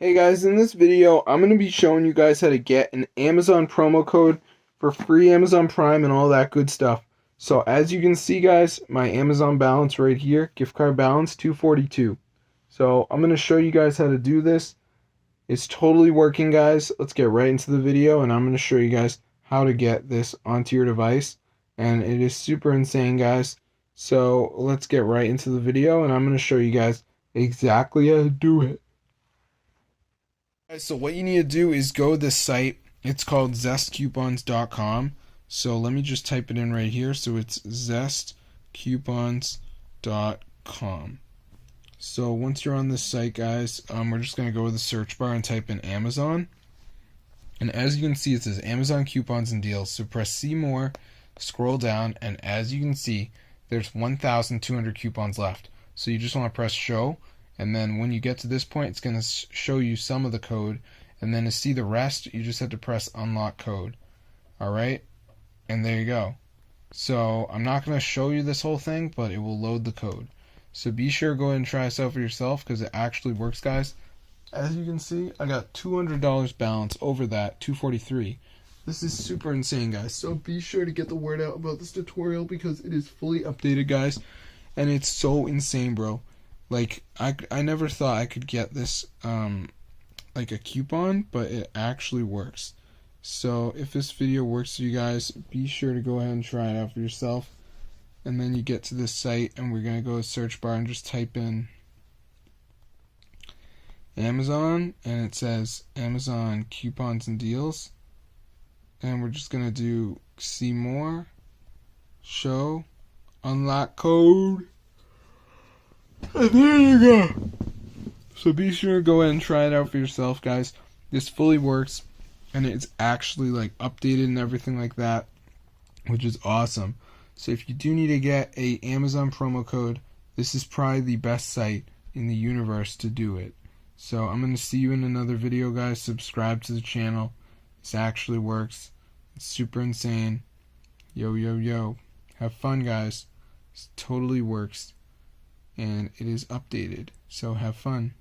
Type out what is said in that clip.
Hey guys, in this video, I'm going to be showing you guys how to get an Amazon promo code for free Amazon Prime and all that good stuff. So as you can see guys, my Amazon balance right here, gift card balance 242. So I'm going to show you guys how to do this. It's totally working guys. Let's get right into the video and I'm going to show you guys how to get this onto your device. And it is super insane guys. So let's get right into the video and I'm going to show you guys exactly how to do it. So what you need to do is go to this site. It's called zestcoupons.com. So let me just type it in right here. So it's zestcoupons.com. So once you're on this site, guys, we're just going to go to the search bar and type in Amazon. And as you can see, it says Amazon coupons and deals. So press see more, scroll down, and as you can see, there's 1,200 coupons left. So you just want to press show. And then when you get to this point, it's going to show you some of the code. And then to see the rest, you just have to press unlock code. Alright? And there you go. So I'm not going to show you this whole thing, but it will load the code. So be sure to go ahead and try this out for yourself because it actually works, guys. As you can see, I got $200 balance over that, 243. This is super insane, guys. So be sure to get the word out about this tutorial because it is fully updated, guys. And it's so insane, bro. Like, I never thought I could get this, like a coupon, but it actually works. So, if this video works for you guys, be sure to go ahead and try it out for yourself. And then you get to this site, and we're going to go to search bar and just type in Amazon, and it says Amazon coupons and deals. And we're just going to do see more, show, unlock code. And there you go. So be sure to go ahead and try it out for yourself, guys. This fully works, and it's actually like updated and everything like that, which is awesome. So if you do need to get a Amazon promo code, this is probably the best site in the universe to do it. So I'm going to see you in another video, guys. Subscribe to the channel. This actually works. It's super insane. Yo, yo, yo. Have fun, guys. This totally works. And it is updated, so have fun.